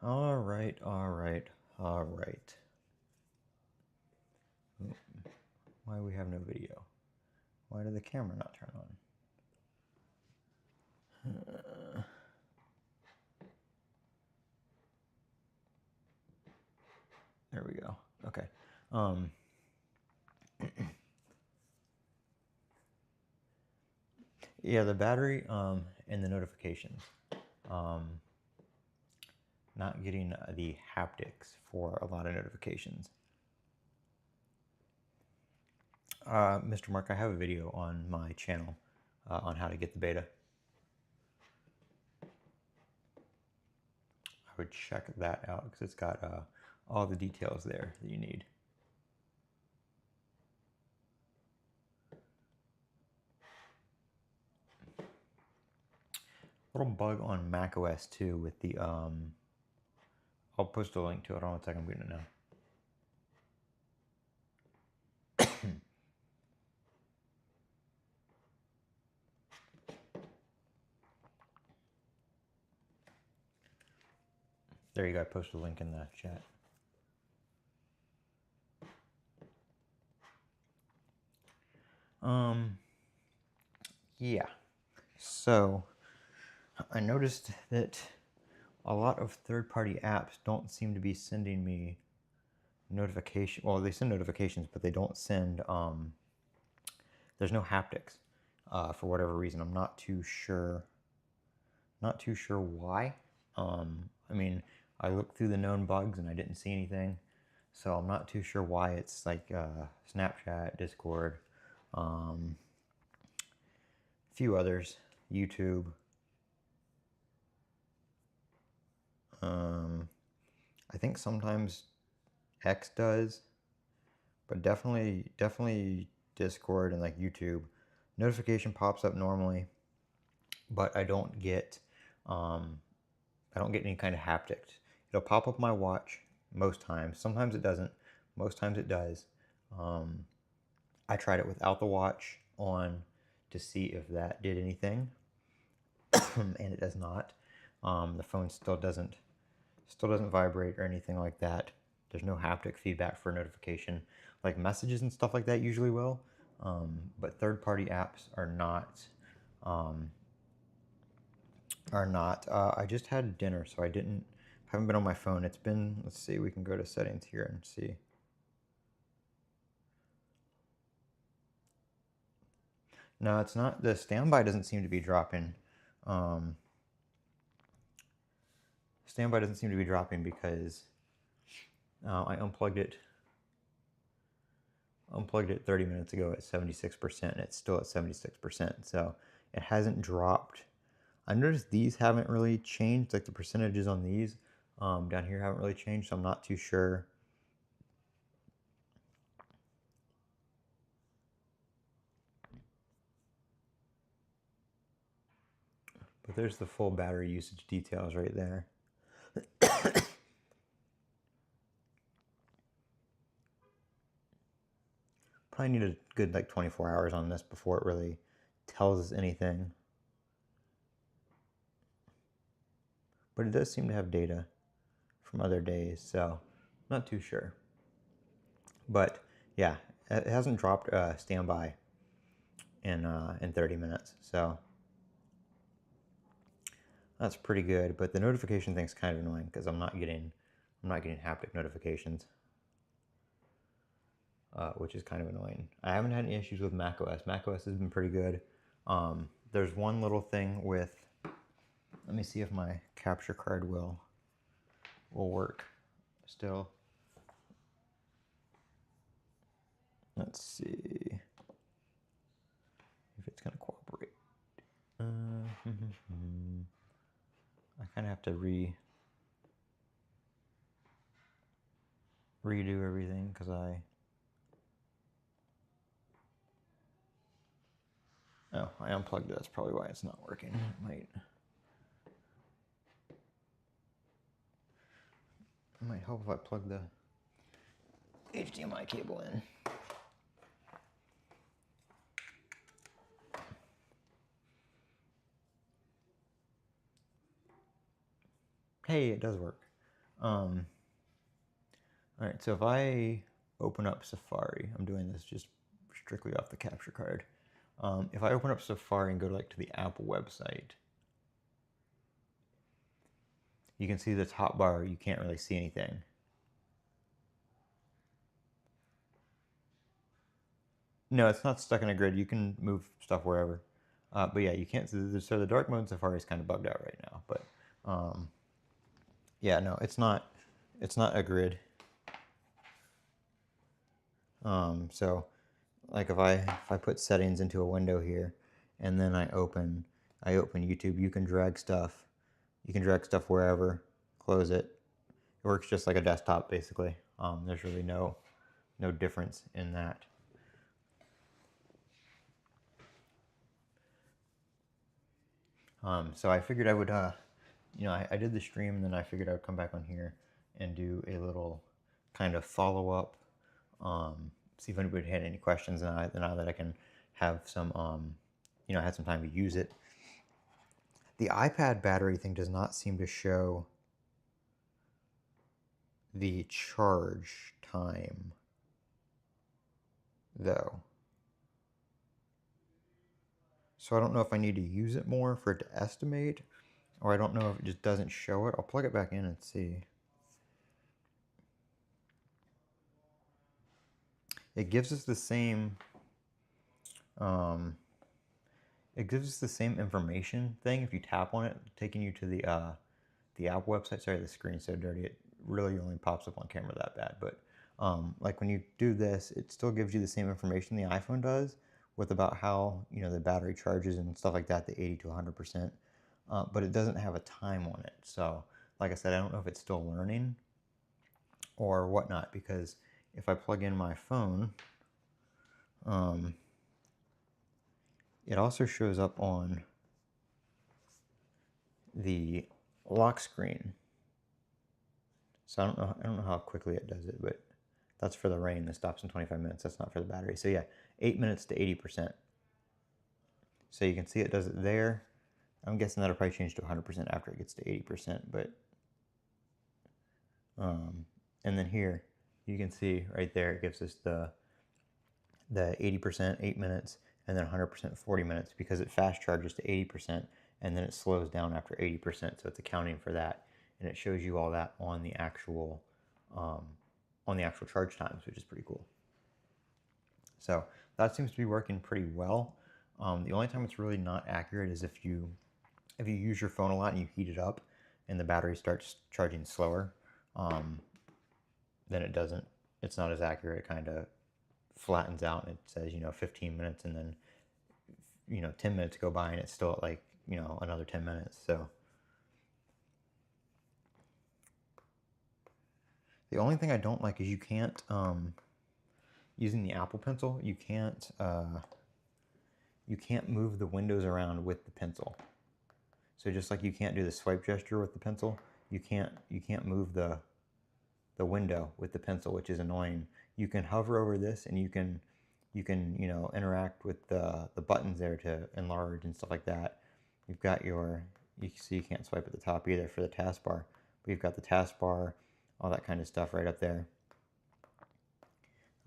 All right, all right, all right. Why do we have no video? Why did the camera not turn on? There we go. Okay. Yeah, the battery and the notifications. Not getting the haptics for a lot of notifications. Mr. Mark, I have a video on my channel on how to get the beta. I would check that out because it's got all the details there that you need. Little bug on macOS too with the I'll post a link to it. Hold on one second, I'm getting it now. There you go, I posted a link in the chat. Yeah, so I noticed that a lot of third-party apps don't seem to be sending me notification. Well, they send notifications, but they don't send, there's no haptics for whatever reason. I'm not too sure why. I mean, I looked through the known bugs and I didn't see anything. So I'm not too sure why it's like Snapchat, Discord, a few others, YouTube. I think sometimes X does, but definitely Discord and like YouTube. Notification pops up normally, but I don't get any kind of haptics. It'll pop up my watch most times. Sometimes it doesn't. Most times it does. I tried it without the watch on to see if that did anything, and it does not. The phone still doesn't vibrate or anything like that. There's no haptic feedback for notification. Like messages and stuff like that usually will, but third-party apps are not. I just had dinner, so I haven't been on my phone. It's been, let's see, we can go to settings here and see. No, it's not. The standby doesn't seem to be dropping. Standby doesn't seem to be dropping because I unplugged it 30 minutes ago at 76%, and it's still at 76%. So it hasn't dropped. I noticed these haven't really changed, like the percentages on these down here haven't really changed, so I'm not too sure. But there's the full battery usage details right there. Probably need a good like 24 hours on this before it really tells us anything. But it does seem to have data from other days, so I'm not too sure. But yeah, it hasn't dropped standby in 30 minutes, so that's pretty good. But the notification thing's kind of annoying because I'm not getting haptic notifications, which is kind of annoying. I haven't had any issues with macOS. macOS has been pretty good. There's one little thing with, let me see if my capture card will work still. Let's see if it's gonna cooperate. I kind of have to redo everything because I unplugged it. That's probably why it's not working. It might help if I plug the HDMI cable in. Hey, it does work. All right, so if I open up Safari, I'm doing this just strictly off the capture card. If I open up Safari and go to the Apple website, you can see the top bar, you can't really see anything. No, it's not stuck in a grid. You can move stuff wherever. But yeah, you can't. So the dark mode Safari is kind of bugged out right now. But yeah, no, it's not. It's not a grid. So like if I put settings into a window here, and then I open YouTube, you can drag stuff. You can drag stuff wherever. Close it. It works just like a desktop basically. There's really no difference in that. So I figured I would, I did the stream, and then I figured I would come back on here and do a little kind of follow up, see if anybody had any questions, and now that I can have some, I had some time to use it. The iPad battery thing does not seem to show the charge time, though. So I don't know if I need to use it more for it to estimate, or I don't know if it just doesn't show it. I'll plug it back in and see. It gives us the same, it gives us the same information thing if you tap on it, taking you to the Apple website. Sorry, the screen's so dirty. It really only pops up on camera that bad. But like when you do this, it still gives you the same information the iPhone does, with about how the battery charges and stuff like that, the 80 to 100%. But it doesn't have a time on it. So like I said, I don't know if it's still learning or whatnot, because if I plug in my phone, it also shows up on the lock screen. So I don't know how quickly it does it, but that's for the rain. This stops in 25 minutes. That's not for the battery. So yeah, 8 minutes to 80%. So you can see it does it there. I'm guessing that'll probably change to 100% after it gets to 80%. But and then here you can see right there, it gives us the 80%, 8 minutes, and then 100% 40 minutes, because it fast charges to 80% and then it slows down after 80%. So it's accounting for that, and it shows you all that on the actual charge times, which is pretty cool. So that seems to be working pretty well. The only time it's really not accurate is if you use your phone a lot and you heat it up and the battery starts charging slower, then it's not as accurate. It kind of flattens out, and it says 15 minutes, and then 10 minutes go by and it's still at like another 10 minutes. So the only thing I don't like is you can't using the Apple Pencil, you can't move the windows around with the pencil. So just like you can't do the swipe gesture with the pencil, you can't move the window with the pencil, which is annoying. You can hover over this, and you can interact with the buttons there to enlarge and stuff like that. You've got you see you can't swipe at the top either for the taskbar, but you've got the taskbar, all that kind of stuff right up there.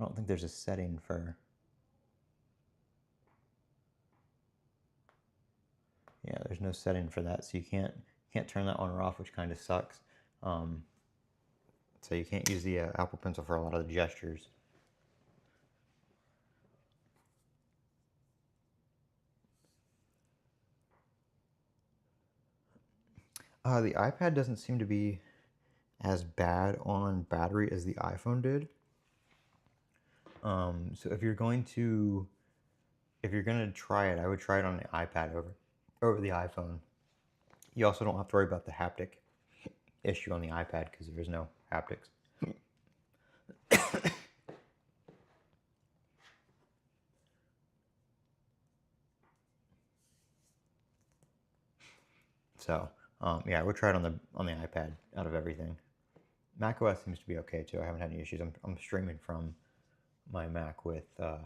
I don't think there's a setting for, yeah, there's no setting for that, so you can't turn that on or off, which kind of sucks. So you can't use the Apple Pencil for a lot of the gestures. The iPad doesn't seem to be as bad on battery as the iPhone did. So if you're going to try it, I would try it on the iPad over the iPhone. You also don't have to worry about the haptic issue on the iPad, because there's no haptics. So yeah, I would try it on the iPad out of everything. macOS seems to be okay too. I haven't had any issues. I'm streaming from my Mac with the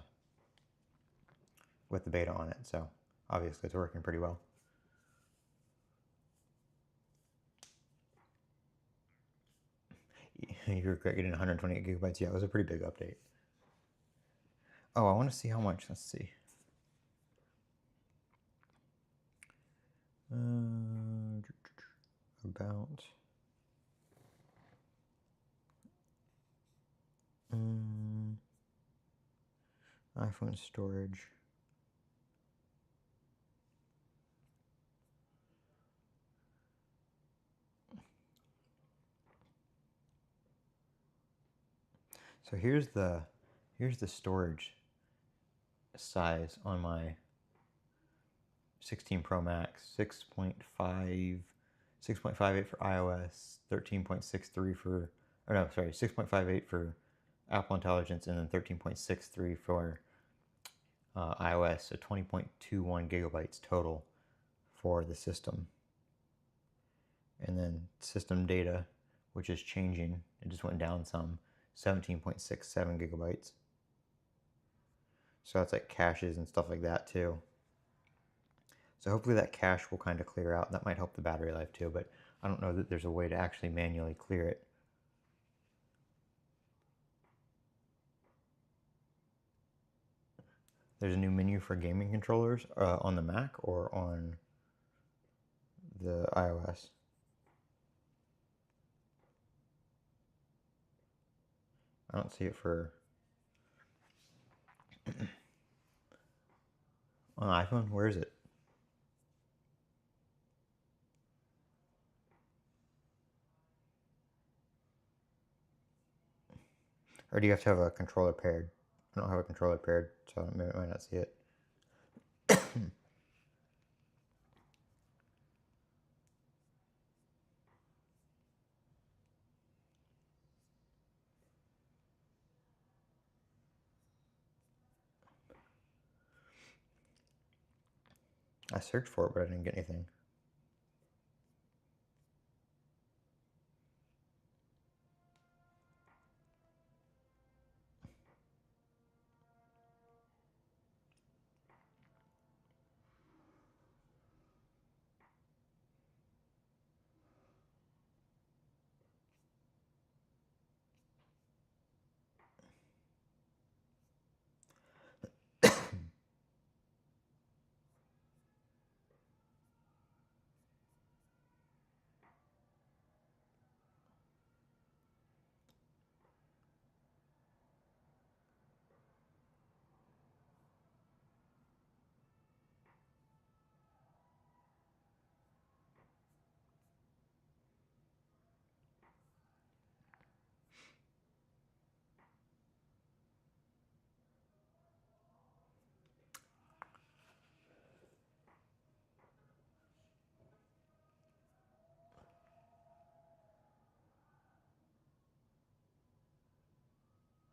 beta on it, so obviously it's working pretty well. You regret getting 128 gigabytes. Yeah, it was a pretty big update. Oh, I want to see how much. Let's see. About iPhone storage. So here's the storage size on my 16 Pro Max. 6.58 for iOS, 13.63 for, or no, sorry, 6.58 for Apple Intelligence, and then 13.63 for iOS, so 20.21 gigabytes total for the system. And then system data, which is changing, it just went down some, 17.67 gigabytes. So that's like caches and stuff like that too. So hopefully that cache will kind of clear out. That might help the battery life too, but I don't know that there's a way to actually manually clear it. There's a new menu for gaming controllers on the Mac or on the iOS. I don't see it for on iPhone. Where is it? Or do you have to have a controller paired? I don't have a controller paired, so I might not see it. I searched for it, but I didn't get anything.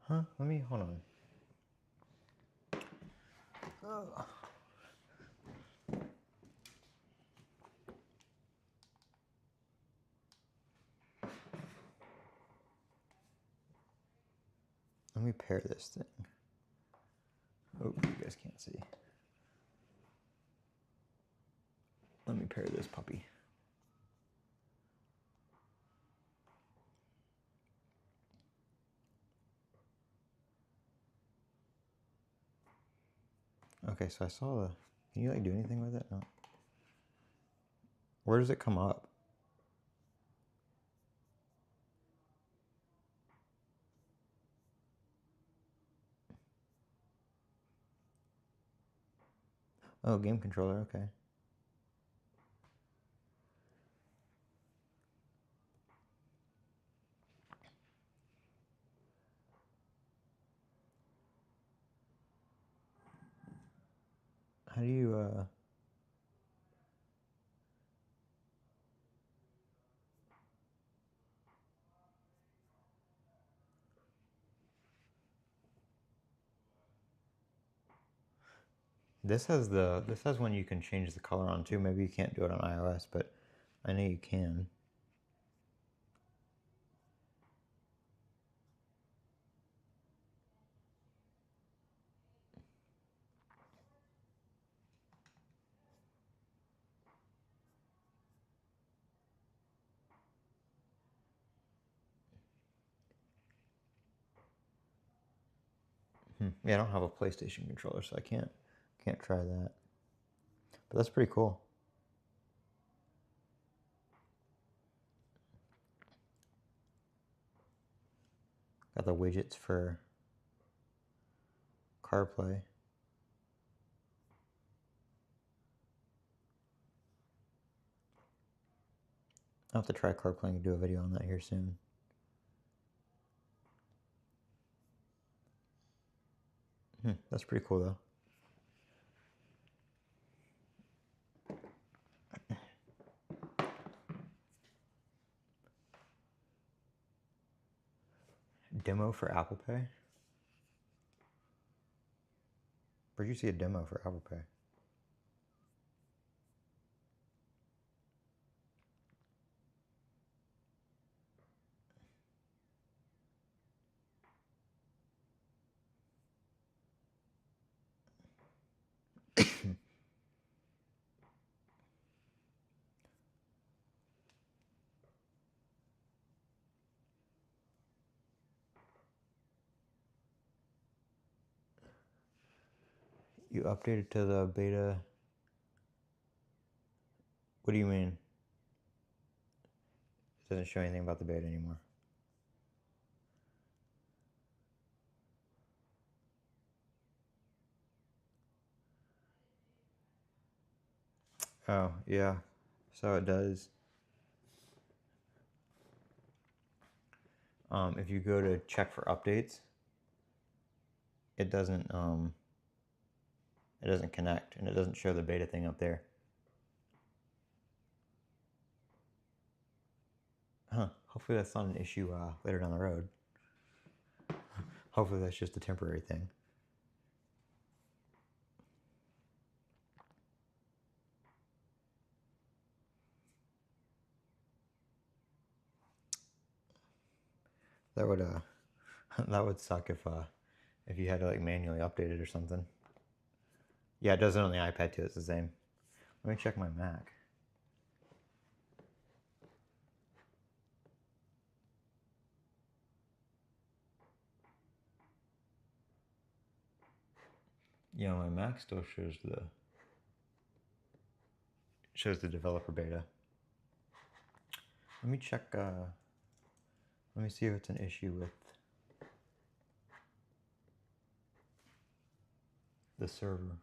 Huh? Let me, hold on. Oh. Let me pair this thing. Oh, you guys can't see. Let me pair this puppy. Okay, so I saw the, can you like do anything with it? No. Where does it come up? Oh, game controller, okay. How do you, this has one you can change the color on too. Maybe you can't do it on iOS, but I know you can. Yeah, I don't have a PlayStation controller, so I can't try that. But that's pretty cool. Got the widgets for CarPlay. I'll have to try CarPlay and do a video on that here soon. That's pretty cool though. Demo for Apple Pay? Where'd you see a demo for Apple Pay? You updated to the beta? What do you mean? It doesn't show anything about the beta anymore. Oh, yeah. So it does. If you go to check for updates, it doesn't connect, and it doesn't show the beta thing up there. Hopefully that's not an issue later down the road. Hopefully that's just a temporary thing. That would that would suck if you had to like manually update it or something. Yeah, it does it on the iPad too. It's the same. Let me check my Mac. Yeah, my Mac still shows the developer beta. Let me check. Let me see if it's an issue with the server.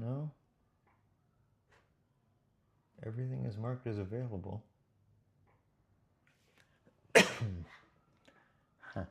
No. Everything is marked as available. Huh.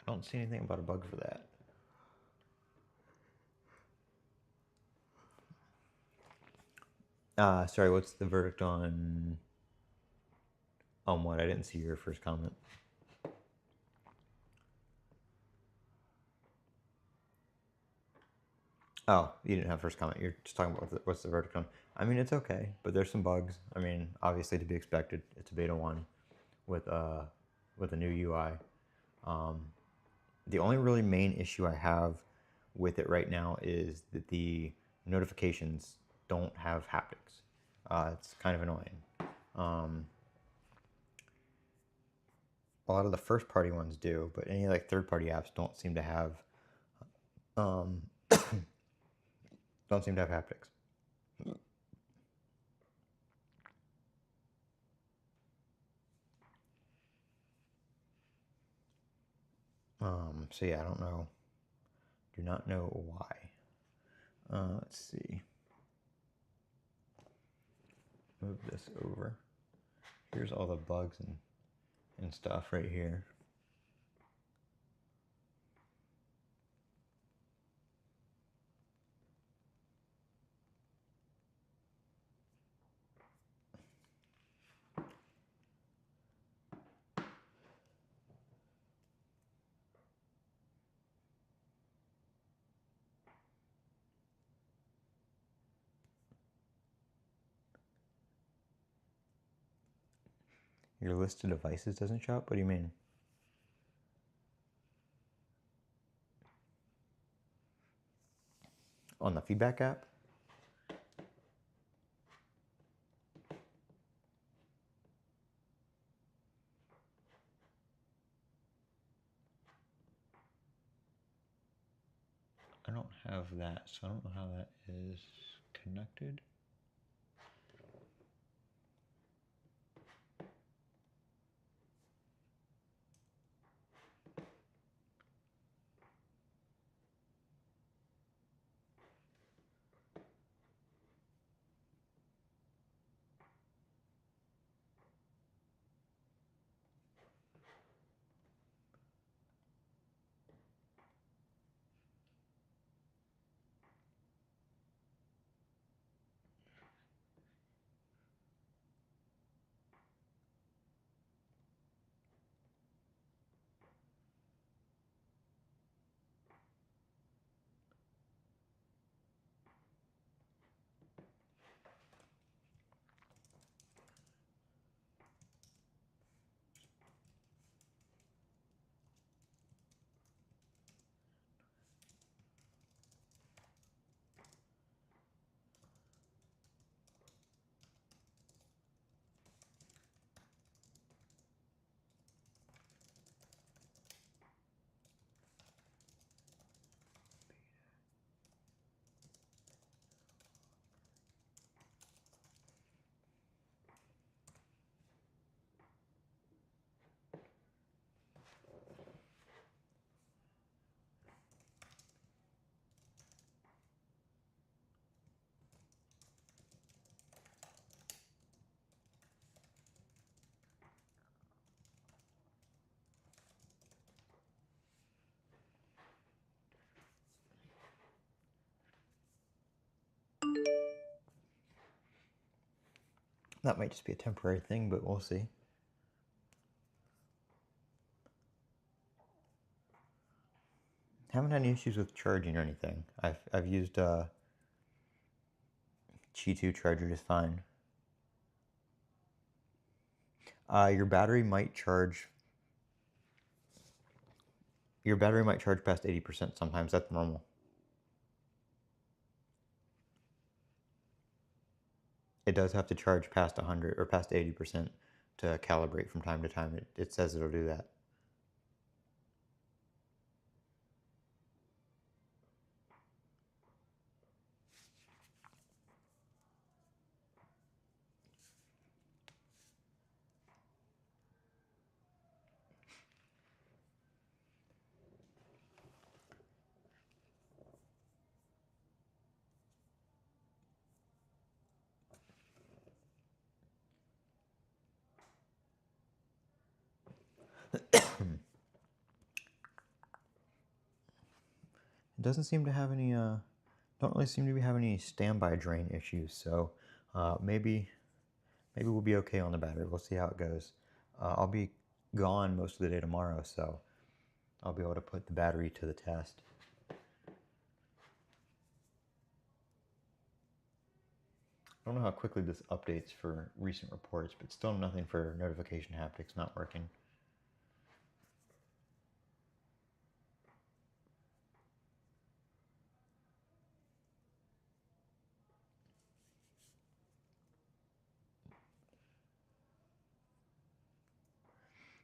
I don't see anything about a bug for that. Sorry, what's the verdict on what? I didn't see your first comment. Oh, you didn't have first comment. You're just talking about what's the verdict on. I mean, it's okay, but there's some bugs. I mean, obviously to be expected. It's a beta 1 with a new UI. The only really main issue I have with it right now is that the notifications don't have haptics. It's kind of annoying. A lot of the first-party ones do, but any like third-party apps don't seem to have don't seem to have haptics. So yeah, I don't know. Do not know why. Let's see. Move this over. Here's all the bugs and stuff right here. Your list of devices doesn't show up? What do you mean? On the feedback app? I don't have that, so I don't know how that is connected. That might just be a temporary thing, but we'll see. Haven't had any issues with charging or anything. I've used Qi 2 charger just fine. Your battery might charge. Your battery might charge past 80% sometimes. That's normal. It does have to charge past 100 or past 80% to calibrate from time to time. It says it'll do that. It doesn't seem to have any, don't really seem to be having any standby drain issues, so maybe we'll be okay on the battery. We'll see how it goes. I'll be gone most of the day tomorrow, so I'll be able to put the battery to the test. I don't know how quickly this updates for recent reports, but still nothing for notification haptics not working.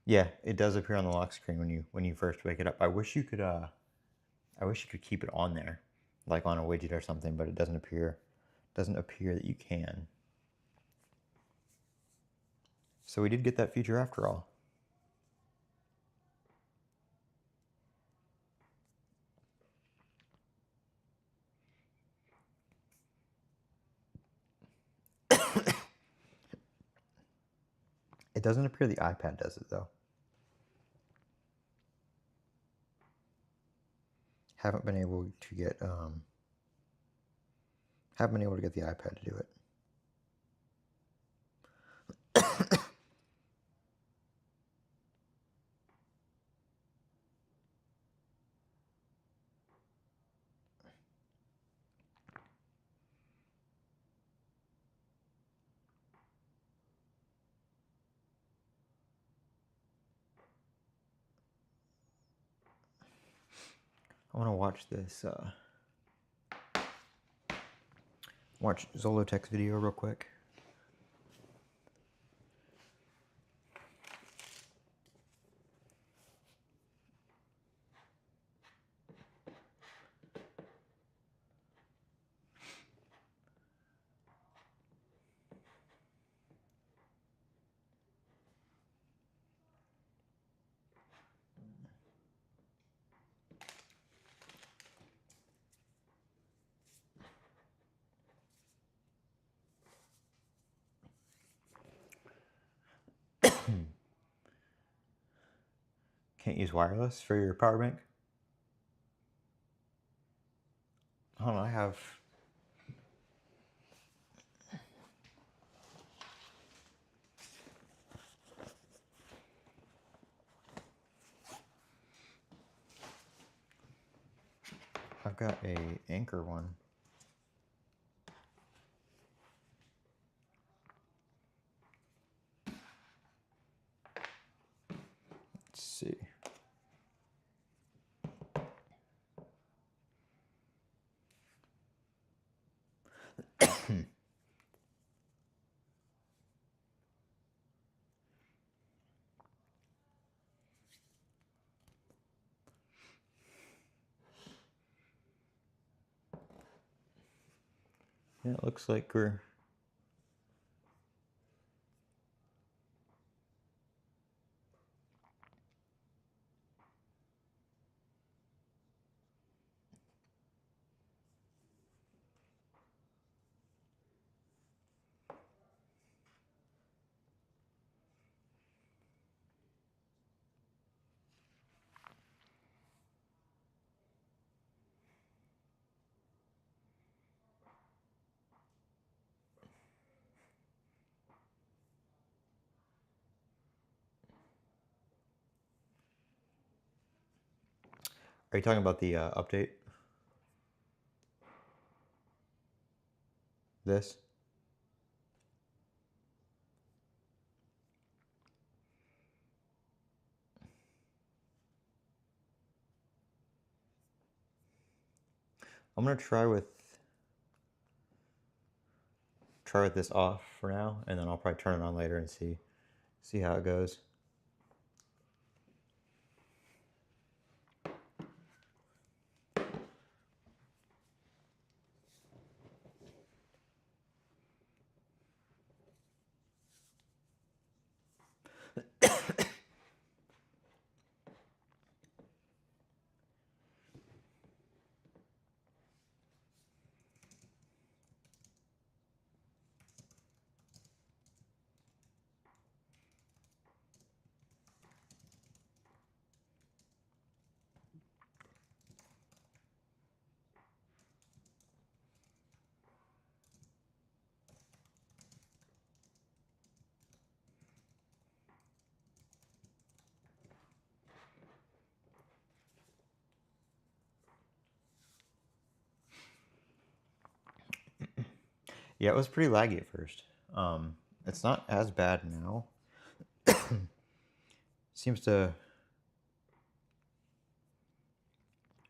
Yeah, it does appear on the lock screen when you first wake it up. I wish you could keep it on there, like on a widget or something, but it doesn't appear that you can. So we did get that feature after all. It doesn't appear the iPad does it though. Haven't been able to get the iPad to do it. I want to watch this watch Zolotech's video real quick. Can't use wireless for your power bank? Hold on, I've got a Anchor one. Let's see. Yeah, it looks like we're... Are you talking about the update? This? I'm gonna try with this off for now, and then I'll probably turn it on later and see how it goes. Yeah, it was pretty laggy at first. It's not as bad now. seems to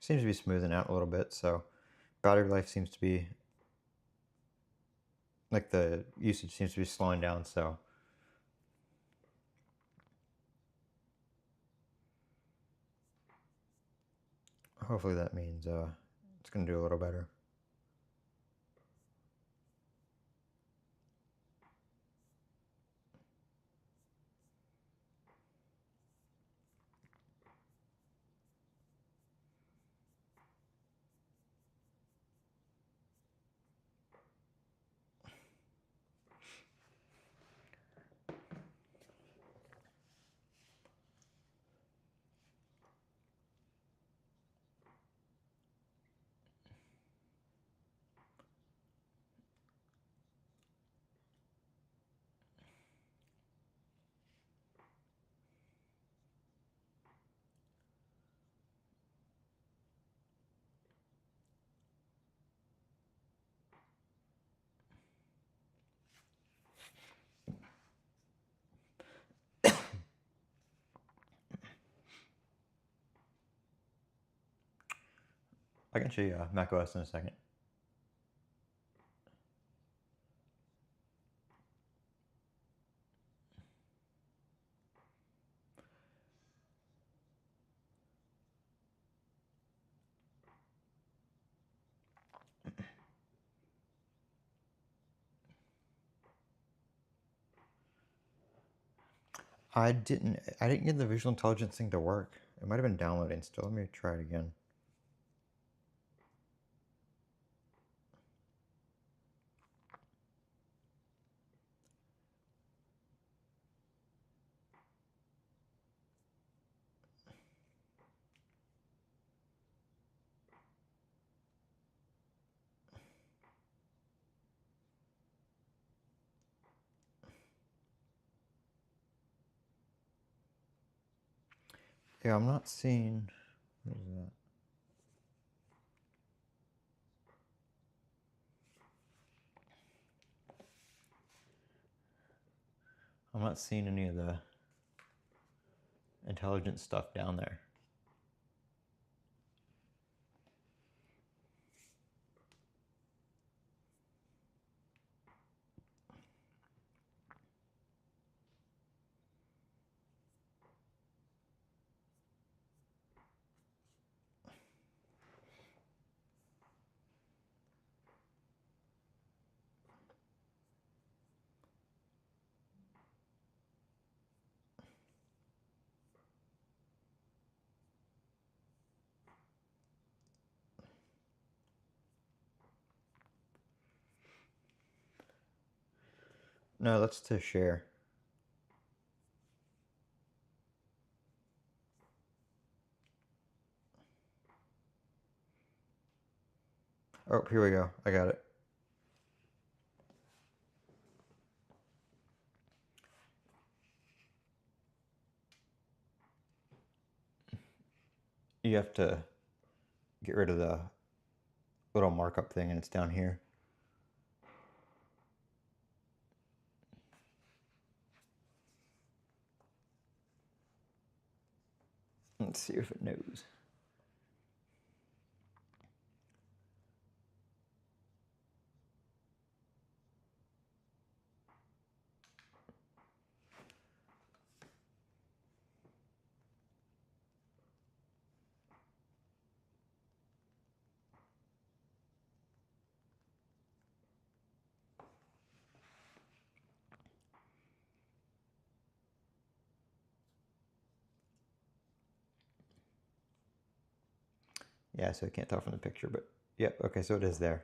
be smoothing out a little bit, so battery life seems to be, like, the usage seems to be slowing down, so hopefully that means it's going to do a little better. I can show you macOS in a second. I didn't get the visual intelligence thing to work. It might have been downloading still. Let me try it again. Yeah, I'm not seeing. What is that? I'm not seeing any of the intelligence stuff down there. No, that's to share. Oh, here we go. I got it. You have to get rid of the little markup thing, and it's down here. Let's see if it knows. Yeah, so I can't tell from the picture, but yep, okay, so it is there.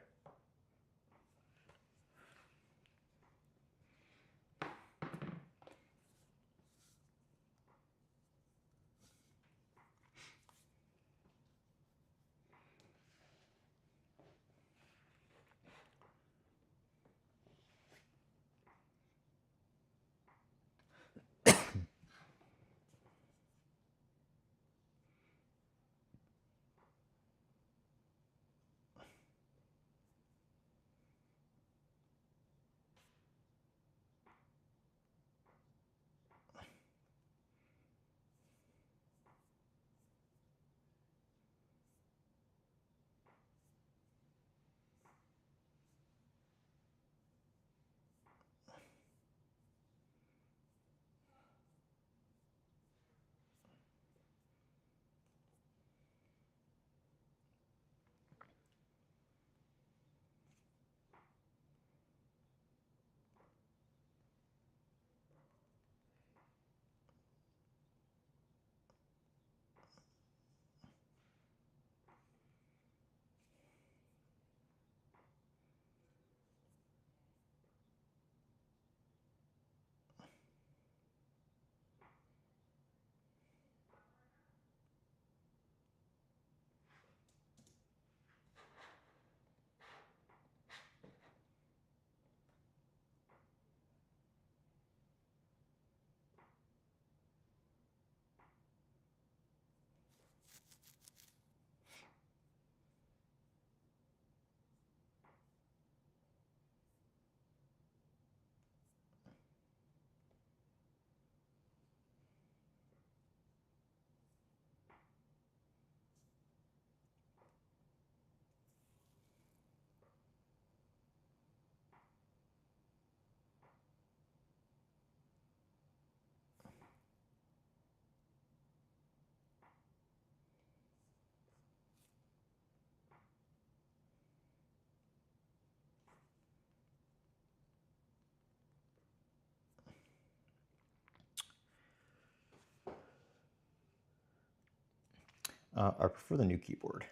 I prefer the new keyboard.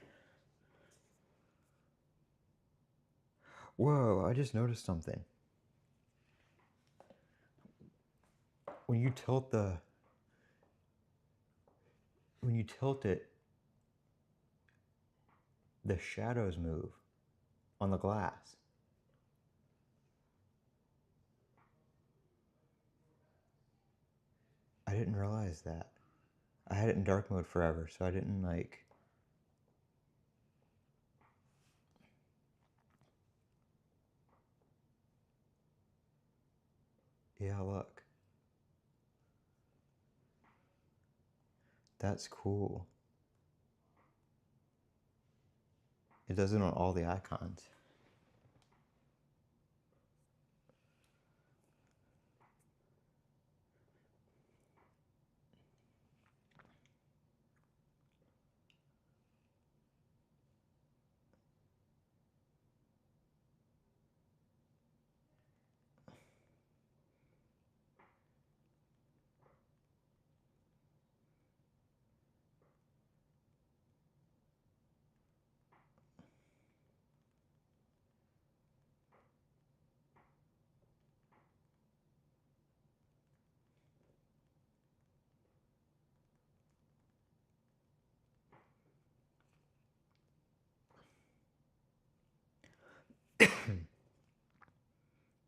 Whoa, I just noticed something. When you tilt it, the shadows move on the glass. I didn't realize that. I had it in dark mode forever, so I didn't like... Yeah, look. That's cool. It does it on all the icons.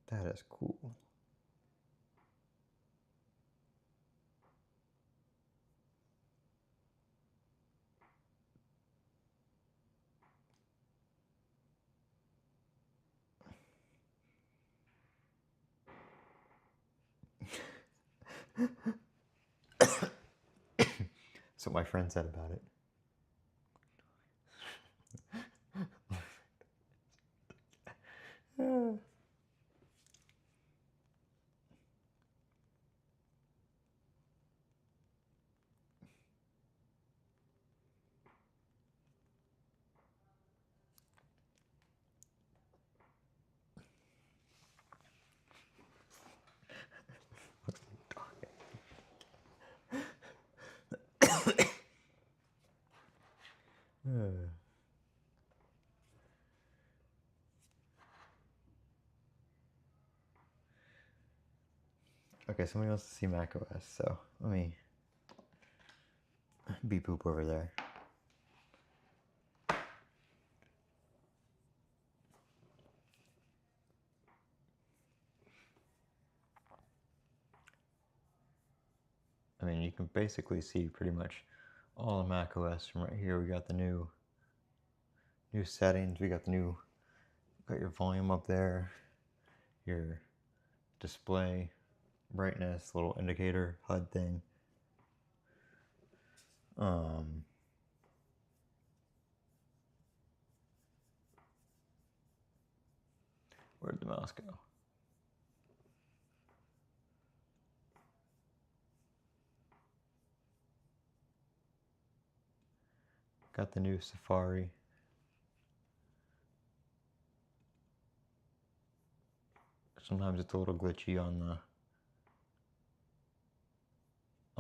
That is cool. That's what my friend said about it. Okay, somebody wants to see macOS, so let me beep boop over there. I mean, you can basically see pretty much all of macOS from right here. We got the new settings. We got got your volume up there, your display, brightness, little indicator, HUD thing. Where'd the mouse go? Got the new Safari. Sometimes it's a little glitchy on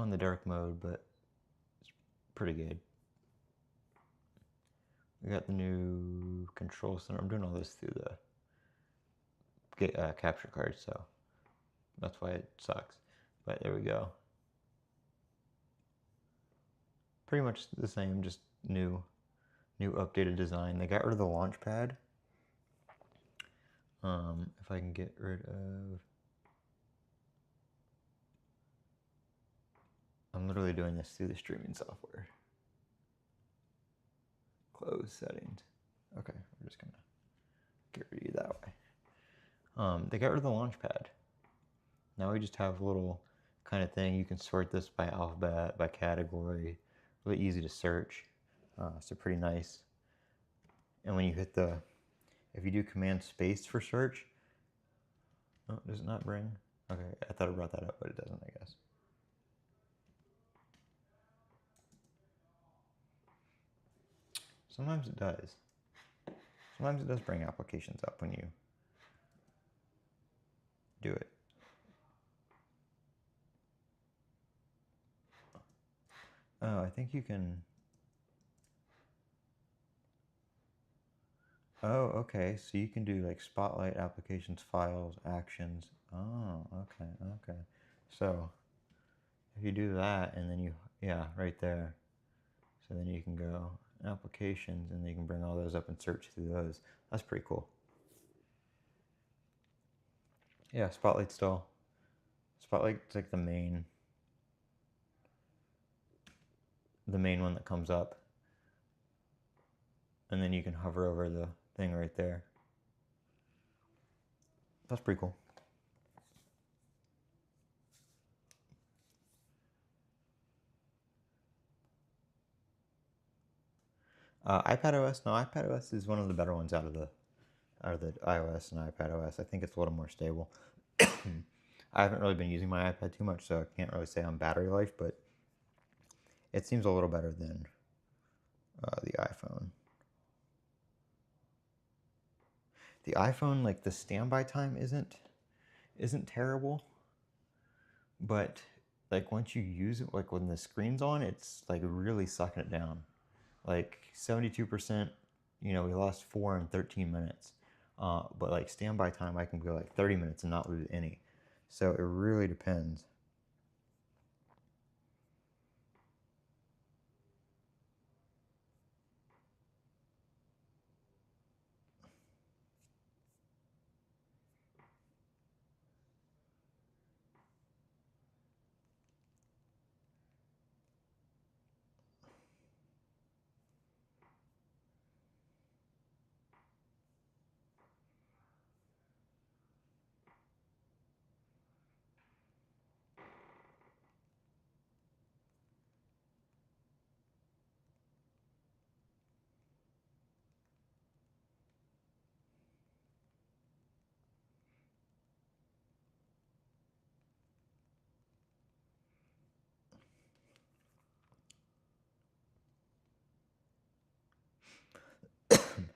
the dark mode, but it's pretty good. We got the new control center. I'm doing all this through the capture card, so that's why it sucks. But there we go. Pretty much the same, just new updated design. They got rid of the launch pad. If I can get rid of... I'm literally doing this through the streaming software. Close settings. Okay, we're just gonna get rid of that way. They got rid of the launch pad. Now we just have a little kind of thing. You can sort this by alphabet, by category. Really easy to search. So pretty nice. And when you hit if you do Command Space for search, oh, does it not bring? Okay, I thought it brought that up, but it doesn't, I guess. Sometimes it does. Sometimes it does bring applications up when you do it. Oh, I think you can... Oh, okay. So you can do like Spotlight, applications, files, actions. Oh, okay, okay. So if you do that and then you, yeah, right there. So then you can go applications and you can bring all those up and search through those. That's pretty cool. Yeah, Spotlight's still, Spotlight's like the main one that comes up. And then you can hover over the thing right there. That's pretty cool. iPadOS, no, iPadOS is one of the better ones out of the iOS and iPadOS. I think it's a little more stable. I haven't really been using my iPad too much, so I can't really say on battery life, but it seems a little better than the iPhone. The iPhone, like the standby time isn't terrible, but like once you use it, like when the screen's on, it's like really sucking it down. Like 72%, you know, we lost 4 in 13 minutes. But like standby time, I can go like 30 minutes and not lose any. So it really depends.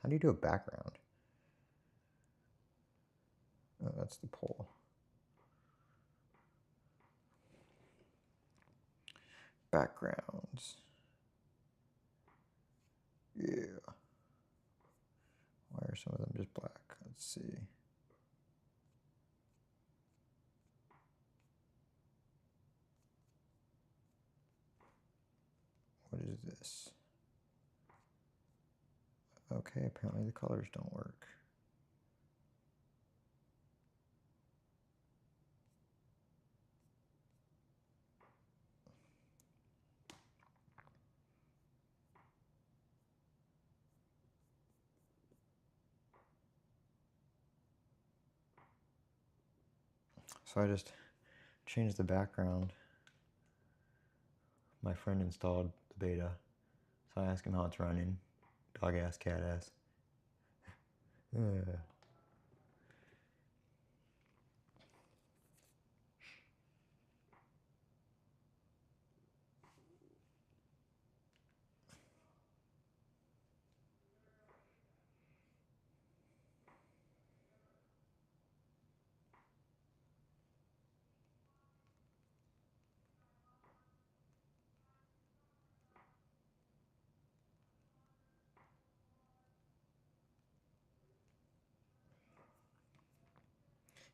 How do you do a background? Oh, that's the poll. Backgrounds. Yeah. Why are some of them just black? Let's see. What is this? Okay, apparently the colors don't work. So I just changed the background. My friend installed the beta. So I asked him how it's running. Dog ass, cat ass.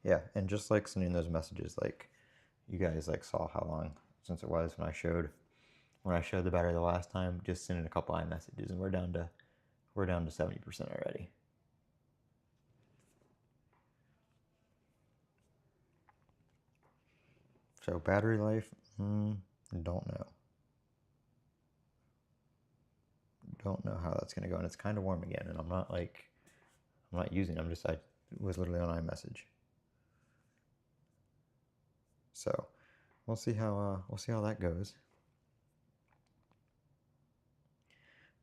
Yeah, and just like sending those messages, like you guys like saw how long since it was when I showed the battery the last time, just sending a couple iMessages, and we're down to 70% already. So battery life, don't know. Don't know how that's gonna go, and it's kind of warm again, and I'm not using. I was literally on iMessage. So we'll see how that goes.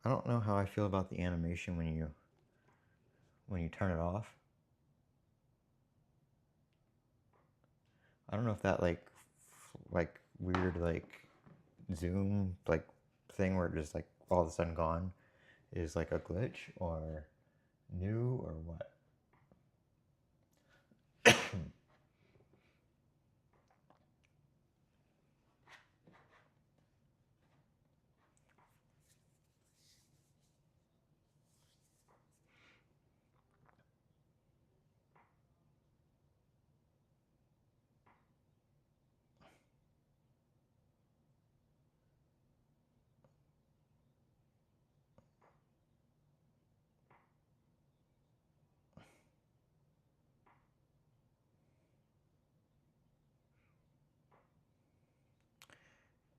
I don't know how I feel about the animation when you turn it off. I don't know if that like weird like zoom like thing where it just like all of a sudden gone is like a glitch or new or what.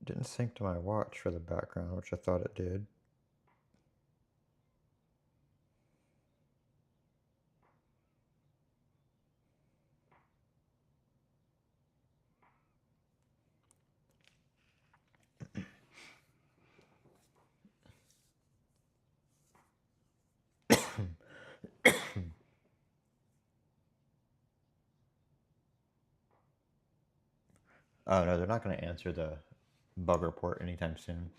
Didn't sync to my watch for the background, which I thought it did. Oh no, they're not going to answer the bug report anytime soon.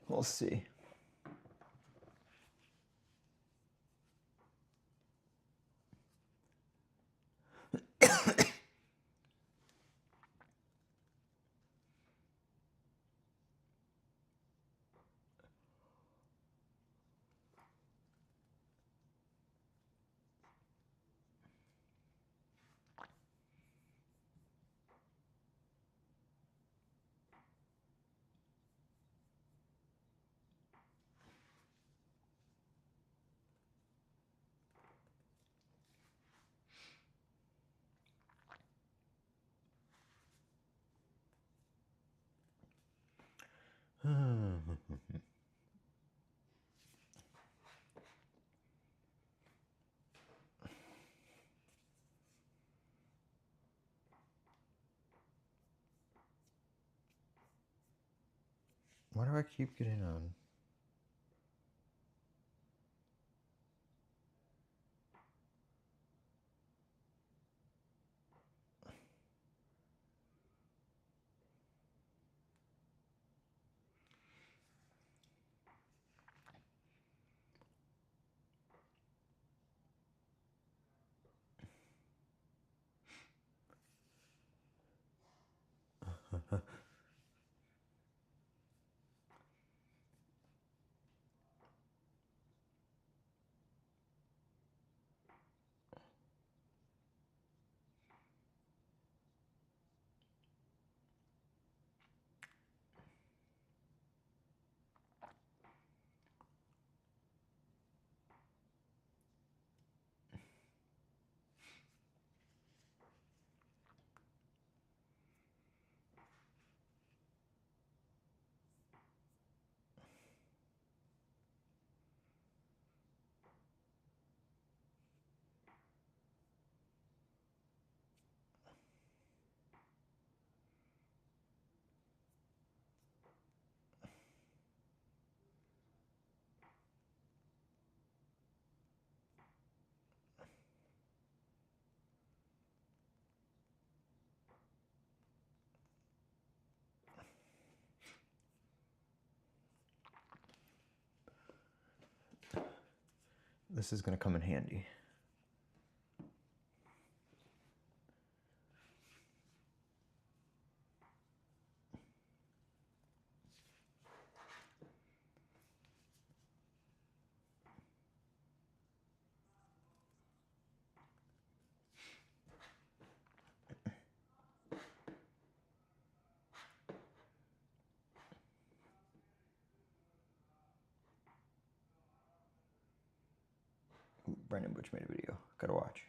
We'll see. Why do I keep getting on? This is going to come in handy. Brandon Butch made a video. Gotta watch.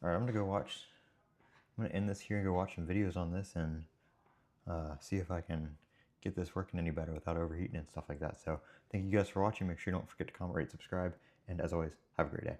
All right, I'm gonna end this here and go watch some videos on this and see if I can get this working any better without overheating and stuff like that. So thank you guys for watching. Make sure you don't forget to comment, rate, subscribe, and as always, have a great day.